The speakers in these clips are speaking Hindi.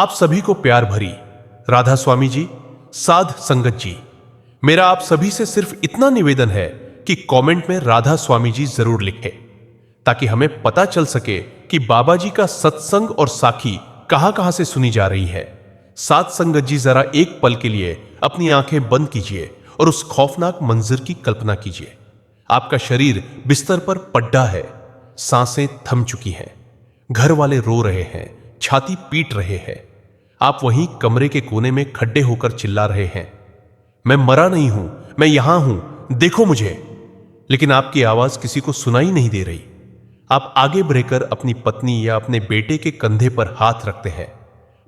आप सभी को प्यार भरी राधा स्वामी जी, साध संगत जी, मेरा आप सभी से सिर्फ इतना निवेदन है कि कमेंट में राधा स्वामी जी जरूर लिखें, ताकि हमें पता चल सके कि बाबा जी का सत्संग और साखी कहां कहां से सुनी जा रही है। साध संगत जी, जरा एक पल के लिए अपनी आंखें बंद कीजिए और उस खौफनाक मंजर की कल्पना कीजिए। आपका शरीर बिस्तर पर पड्डा है, सांसें थम चुकी हैं, घर वाले रो रहे हैं, छाती पीट रहे हैं। आप वहीं कमरे के कोने में खड्डे होकर चिल्ला रहे हैं, मैं मरा नहीं हूं, मैं यहां हूं, देखो मुझे। लेकिन आपकी आवाज किसी को सुनाई नहीं दे रही। आप आगे बढ़कर अपनी पत्नी या अपने बेटे के कंधे पर हाथ रखते हैं,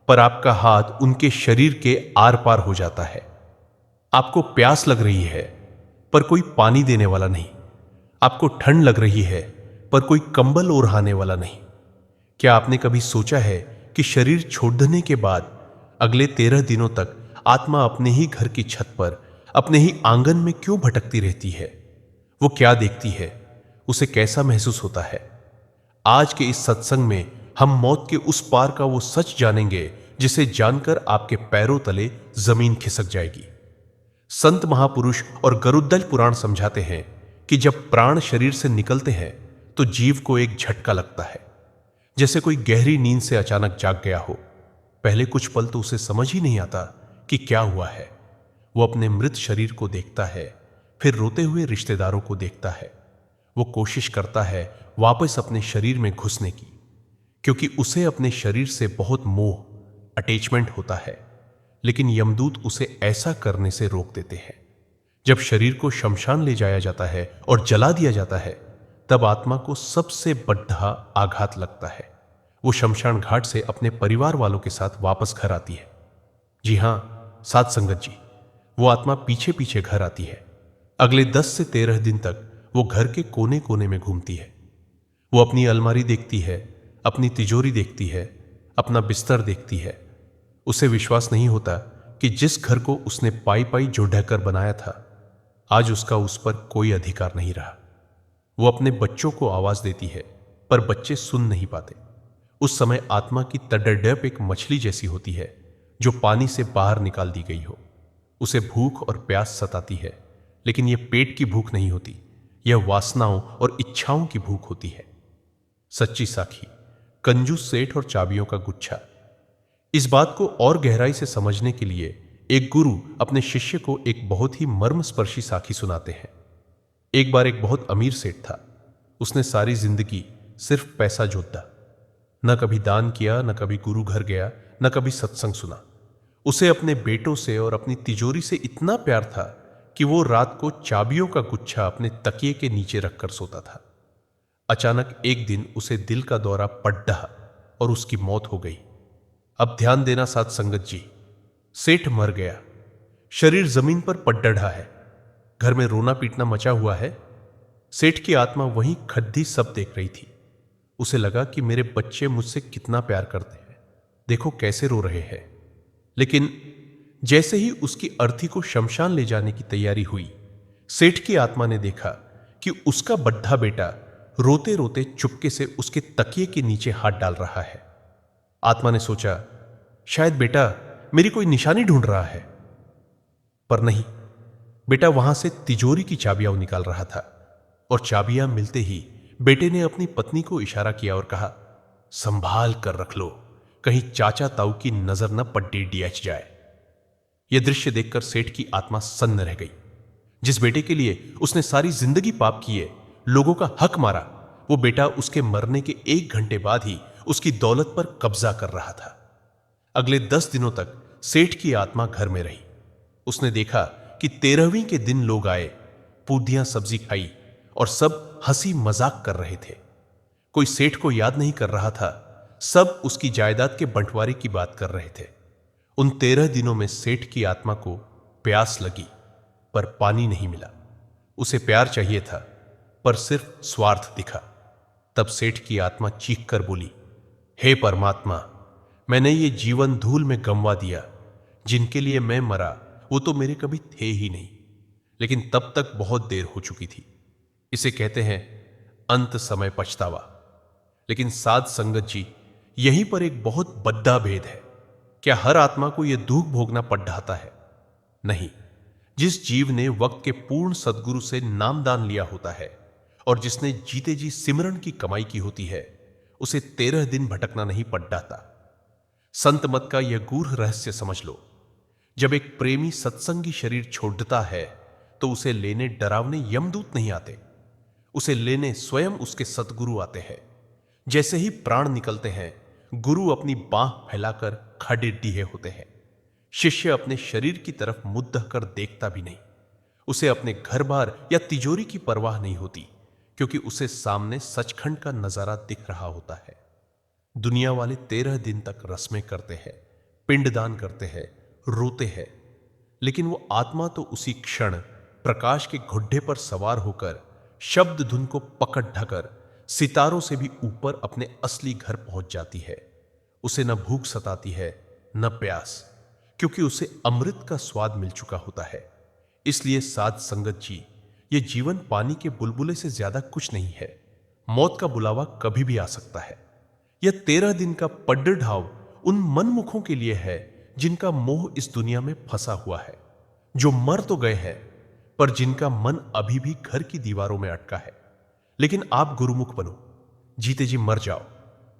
पर आपका हाथ उनके शरीर के आर पार हो जाता है। आपको प्यास लग रही है, पर कोई पानी देने वाला नहीं। आपको ठंड लग रही है, पर कोई कंबल ओढ़ाने वाला नहीं। क्या आपने कभी सोचा है कि शरीर छोड़ने के बाद अगले 13 दिनों तक आत्मा अपने ही घर की छत पर, अपने ही आंगन में क्यों भटकती रहती है? वो क्या देखती है? उसे कैसा महसूस होता है? आज के इस सत्संग में हम मौत के उस पार का वो सच जानेंगे, जिसे जानकर आपके पैरों तले जमीन खिसक जाएगी। संत महापुरुष और गरुड़ध्वज पुराण समझाते हैं कि जब प्राण शरीर से निकलते हैं तो जीव को एक झटका लगता है, जैसे कोई गहरी नींद से अचानक जाग गया हो। पहले कुछ पल तो उसे समझ ही नहीं आता कि क्या हुआ है। वो अपने मृत शरीर को देखता है, फिर रोते हुए रिश्तेदारों को देखता है। वो कोशिश करता है वापस अपने शरीर में घुसने की, क्योंकि उसे अपने शरीर से बहुत मोह, अटैचमेंट होता है। लेकिन यमदूत उसे ऐसा करने से रोक देते हैं। जब शरीर को शमशान ले जाया जाता है और जला दिया जाता है, तब आत्मा को सबसे बड़ा आघात लगता है। वो शमशान घाट से अपने परिवार वालों के साथ वापस घर आती है। जी हां साध संगत जी, वो आत्मा पीछे पीछे घर आती है। अगले 10 से 13 दिन तक वो घर के कोने कोने में घूमती है। वो अपनी अलमारी देखती है, अपनी तिजोरी देखती है, अपना बिस्तर देखती है। उसे विश्वास नहीं होता कि जिस घर को उसने पाई पाई जो ढहकर बनाया था, आज उसका उस पर कोई अधिकार नहीं रहा। वो अपने बच्चों को आवाज देती है, पर बच्चे सुन नहीं पाते। उस समय आत्मा की तड़प एक मछली जैसी होती है जो पानी से बाहर निकाल दी गई हो। उसे भूख और प्यास सताती है, लेकिन यह पेट की भूख नहीं होती, यह वासनाओं और इच्छाओं की भूख होती है। सच्ची साखी, कंजूस सेठ और चाबियों का गुच्छा। इस बात को और गहराई से समझने के लिए एक गुरु अपने शिष्य को एक बहुत ही मर्मस्पर्शी साखी सुनाते हैं। एक बार एक बहुत अमीर सेठ था। उसने सारी जिंदगी सिर्फ पैसा जोता, न कभी दान किया, न कभी गुरु घर गया, न कभी सत्संग सुना। उसे अपने बेटों से और अपनी तिजोरी से इतना प्यार था कि वो रात को चाबियों का गुच्छा अपने तकिए के नीचे रखकर सोता था। अचानक एक दिन उसे दिल का दौरा पड़ रहा और उसकी मौत हो गई। अब ध्यान देना साध संगत जी, सेठ मर गया, शरीर जमीन पर पड़ रहा है, घर में रोना पीटना मचा हुआ है। सेठ की आत्मा वहीं खद्दी सब देख रही थी। उसे लगा कि मेरे बच्चे मुझसे कितना प्यार करते हैं, देखो कैसे रो रहे हैं। लेकिन जैसे ही उसकी अर्थी को शमशान ले जाने की तैयारी हुई, सेठ की आत्मा ने देखा कि उसका बड्ढा बेटा रोते रोते चुपके से उसके तकिए के नीचे हाथ डाल रहा है। आत्मा ने सोचा, शायद बेटा मेरी कोई निशानी ढूंढ रहा है, पर नहीं। बेटा वहां से तिजोरी की चाबियां निकाल रहा था, और चाबियां मिलते ही बेटे ने अपनी पत्नी को इशारा किया और कहा, संभाल कर रख लो, कहीं चाचा ताऊ की नजर न पट्टी डियाच जाए। यह दृश्य देखकर सेठ की आत्मा सन्न रह गई। जिस बेटे के लिए उसने सारी जिंदगी पाप किए, लोगों का हक मारा, वो बेटा उसके मरने के 1 घंटे बाद ही उसकी दौलत पर कब्जा कर रहा था। अगले 10 दिनों तक सेठ की आत्मा घर में रही। उसने देखा कि 13वीं के दिन लोग आए, पूदियां सब्जी खाई और सब हंसी मजाक कर रहे थे। कोई सेठ को याद नहीं कर रहा था, सब उसकी जायदाद के बंटवारे की बात कर रहे थे। उन 13 दिनों में सेठ की आत्मा को प्यास लगी, पर पानी नहीं मिला। उसे प्यार चाहिए था, पर सिर्फ स्वार्थ दिखा। तब सेठ की आत्मा चीख कर बोली, हे परमात्मा, मैंने ये जीवन धूल में गंवा दिया। जिनके लिए मैं मरा वो तो मेरे कभी थे ही नहीं, लेकिन तब तक बहुत देर हो चुकी थी। इसे कहते हैं अंत समय पछतावा। लेकिन साध संगत जी, यहीं पर एक बहुत बड़ा भेद है। क्या हर आत्मा को यह दुख भोगना पड़ ढाता है? नहीं। जिस जीव ने वक्त के पूर्ण सदगुरु से नामदान लिया होता है और जिसने जीते जी सिमरन की कमाई की होती है, उसे 13 दिन भटकना नहीं पड़ ढाता। संत मत का यह गूढ़ रहस्य समझ लो। जब एक प्रेमी सत्संगी शरीर छोड़ता है तो उसे लेने डरावने यमदूत नहीं आते, उसे लेने स्वयं उसके सतगुरु आते हैं। जैसे ही प्राण निकलते हैं, गुरु अपनी बाह फैलाकर खड़े डीहे होते हैं। शिष्य अपने शरीर की तरफ मुंह कर देखता भी नहीं। उसे अपने घर बार या तिजोरी की परवाह नहीं होती, क्योंकि उसे सामने सचखंड का नजारा दिख रहा होता है। दुनिया वाले 13 दिन तक रस्में करते हैं, पिंडदान करते हैं, रोते हैं, लेकिन वो आत्मा तो उसी क्षण प्रकाश के घुड्डे पर सवार होकर शब्द धुन को पकड़ ढकर सितारों से भी ऊपर अपने असली घर पहुंच जाती है। उसे न भूख सताती है न प्यास, क्योंकि उसे अमृत का स्वाद मिल चुका होता है। इसलिए साध संगत जी, ये जीवन पानी के बुलबुले से ज्यादा कुछ नहीं है। मौत का बुलावा कभी भी आ सकता है। यह 13 दिन का पड्ड ढाव उन मनमुखों के लिए है जिनका मोह इस दुनिया में फंसा हुआ है, जो मर तो गए हैं पर जिनका मन अभी भी घर की दीवारों में अटका है। लेकिन आप गुरुमुख बनो, जीते जी मर जाओ,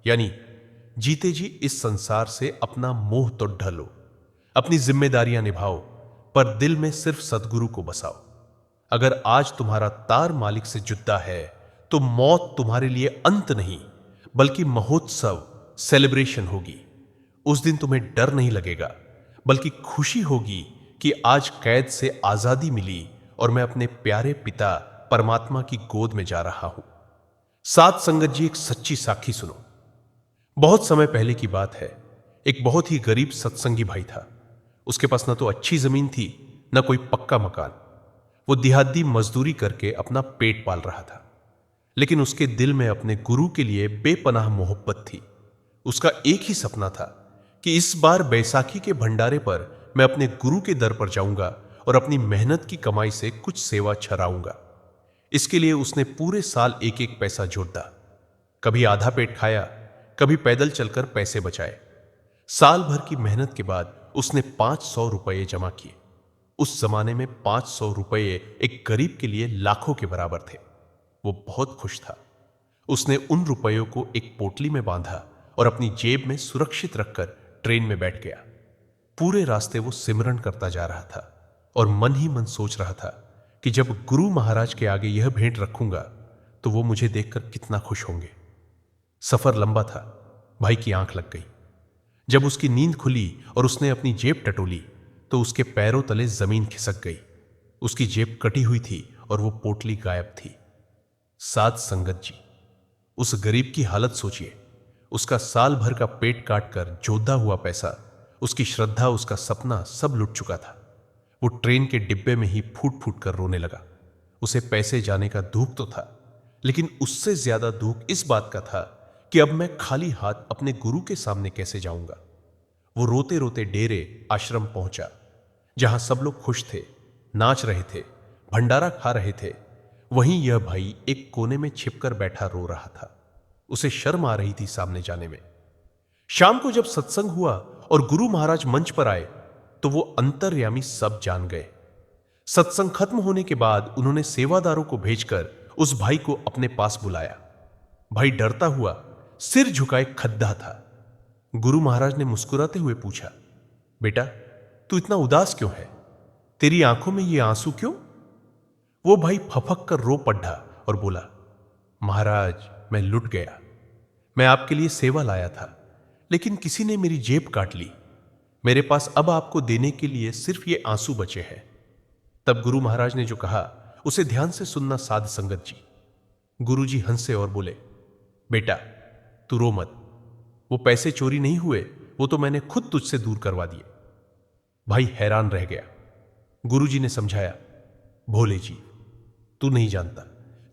यानी जीते जी इस संसार से अपना मोह तो ढलो, अपनी जिम्मेदारियां निभाओ, पर दिल में सिर्फ सदगुरु को बसाओ। अगर आज तुम्हारा तार मालिक से जुदा है तो मौत तुम्हारे लिए अंत नहीं बल्कि महोत्सव, सेलिब्रेशन होगी। उस दिन तुम्हें डर नहीं लगेगा, बल्कि खुशी होगी कि आज कैद से आजादी मिली और मैं अपने प्यारे पिता परमात्मा की गोद में जा रहा हूं। साध संगत जी, एक सच्ची साखी सुनो। बहुत समय पहले की बात है। एक बहुत ही गरीब सत्संगी भाई था। उसके पास न तो अच्छी जमीन थी न कोई पक्का मकान। वो दिहाड़ी मजदूरी करके अपना पेट पाल रहा था, लेकिन उसके दिल में अपने गुरु के लिए बेपनाह मोहब्बत थी। उसका एक ही सपना था कि इस बार बैसाखी के भंडारे पर मैं अपने गुरु के दर पर जाऊंगा और अपनी मेहनत की कमाई से कुछ सेवा छराऊंगा। इसके लिए उसने पूरे साल एक एक पैसा जोड़ा। कभी आधा पेट खाया, कभी पैदल चलकर पैसे बचाए। साल भर की मेहनत के बाद उसने 500 रुपये जमा किए। उस जमाने में 500 रुपये एक गरीब के लिए लाखों के बराबर थे। वो बहुत खुश था। उसने उन रुपयों को एक पोटली में बांधा और अपनी जेब में सुरक्षित रखकर ट्रेन में बैठ गया। पूरे रास्ते वो सिमरन करता जा रहा था और मन ही मन सोच रहा था कि जब गुरु महाराज के आगे यह भेंट रखूंगा तो वो मुझे देखकर कितना खुश होंगे। सफर लंबा था। भाई की आंख लग गई। जब उसकी नींद खुली और उसने अपनी जेब टटोली तो उसके पैरों तले जमीन खिसक गई। उसकी जेब कटी हुई थी और वो पोटली गायब थी। साध संगत जी, उस गरीब की हालत सोचिए। उसका साल भर का पेट काटकर जोधा हुआ पैसा, उसकी श्रद्धा, उसका सपना सब लुट चुका था। वो ट्रेन के डिब्बे में ही फूट फूट कर रोने लगा। उसे पैसे जाने का दुख तो था, लेकिन उससे ज्यादा दुख इस बात का था कि अब मैं खाली हाथ अपने गुरु के सामने कैसे जाऊंगा। वो रोते रोते डेरे आश्रम पहुंचा, जहां सब लोग खुश थे, नाच रहे थे, भंडारा खा रहे थे। वहीं यह भाई एक कोने में छिपकर बैठा रो रहा था। उसे शर्म आ रही थी सामने जाने में। शाम को जब सत्संग हुआ और गुरु महाराज मंच पर आए तो वो अंतर्यामी सब जान गए। सत्संग खत्म होने के बाद उन्होंने सेवादारों को भेजकर उस भाई को अपने पास बुलाया। भाई डरता हुआ सिर झुकाए खद्दा था। गुरु महाराज ने मुस्कुराते हुए पूछा, बेटा तू इतना उदास क्यों है? तेरी आंखों में ये आंसू क्यों? वो भाई फफक कर रो पड़ा और बोला, महाराज मैं लुट गया। मैं आपके लिए सेवा लाया था, लेकिन किसी ने मेरी जेब काट ली। मेरे पास अब आपको देने के लिए सिर्फ ये आंसू बचे हैं। तब गुरु महाराज ने जो कहा उसे ध्यान से सुनना साध संगत जी। गुरु जी हंसे और बोले, बेटा तू रो मत। वो पैसे चोरी नहीं हुए, वो तो मैंने खुद तुझसे दूर करवा दिए। भाई हैरान रह गया। गुरु जी ने समझाया, भोले जी तू नहीं जानता,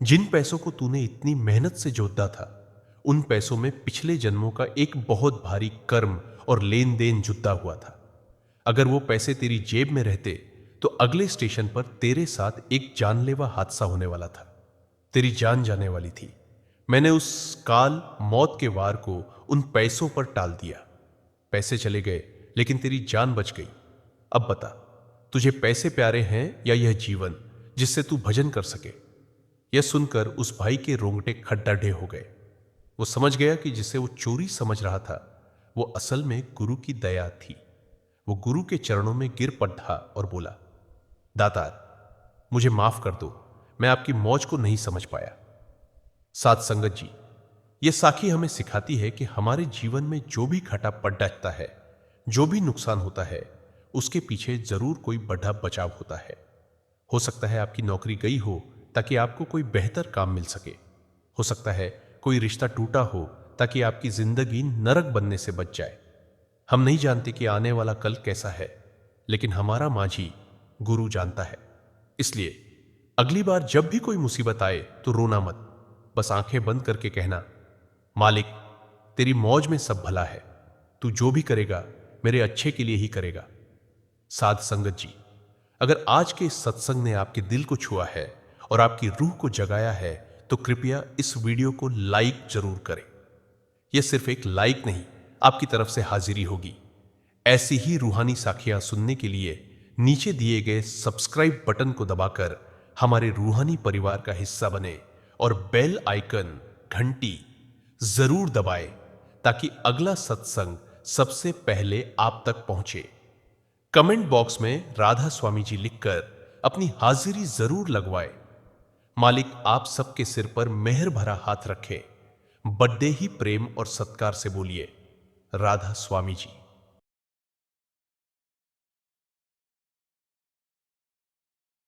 जिन पैसों को तूने इतनी मेहनत से जोता था उन पैसों में पिछले जन्मों का एक बहुत भारी कर्म और लेन देन जुटा हुआ था। अगर वो पैसे तेरी जेब में रहते तो अगले स्टेशन पर तेरे साथ एक जानलेवा हादसा होने वाला था। तेरी जान जाने वाली थी। मैंने उस काल मौत के वार को उन पैसों पर टाल दिया। पैसे चले गए लेकिन तेरी जान बच गई। अब बता, तुझे पैसे प्यारे हैं या यह जीवन जिससे तू भजन कर सके? यह सुनकर उस भाई के रोंगटे खड्डाढे हो गए। वो समझ गया कि जिसे वो चोरी समझ रहा था वो असल में गुरु की दया थी। वो गुरु के चरणों में गिर पड़ा और बोला, दातार, मुझे माफ कर दो, मैं आपकी मौज को नहीं समझ पाया। साध संगत जी, यह साखी हमें सिखाती है कि हमारे जीवन में जो भी घाटा पड़ जाता है, जो भी नुकसान होता है, उसके पीछे जरूर कोई बड़ा बचाव होता है। हो सकता है आपकी नौकरी गई हो ताकि आपको कोई बेहतर काम मिल सके। हो सकता है कोई रिश्ता टूटा हो ताकि आपकी जिंदगी नरक बनने से बच जाए। हम नहीं जानते कि आने वाला कल कैसा है, लेकिन हमारा माझी गुरु जानता है। इसलिए अगली बार जब भी कोई मुसीबत आए तो रोना मत, बस आंखें बंद करके कहना, मालिक, तेरी मौज में सब भला है, तू जो भी करेगा मेरे अच्छे के लिए ही करेगा। साध संगत जी, अगर आज के इस सत्संग ने आपके दिल को छुआ है और आपकी रूह को जगाया है तो कृपया इस वीडियो को लाइक जरूर करें। यह सिर्फ एक लाइक नहीं, आपकी तरफ से हाजिरी होगी। ऐसी ही रूहानी साखियां सुनने के लिए नीचे दिए गए सब्सक्राइब बटन को दबाकर हमारे रूहानी परिवार का हिस्सा बने और बेल आइकन घंटी जरूर दबाएं ताकि अगला सत्संग सबसे पहले आप तक पहुंचे। कमेंट बॉक्स में राधा स्वामी जी लिखकर अपनी हाजिरी जरूर लगवाएं। मालिक आप सबके सिर पर मेहर भरा हाथ रखे। बड्डे ही प्रेम और सत्कार से बोलिए, राधा स्वामी जी।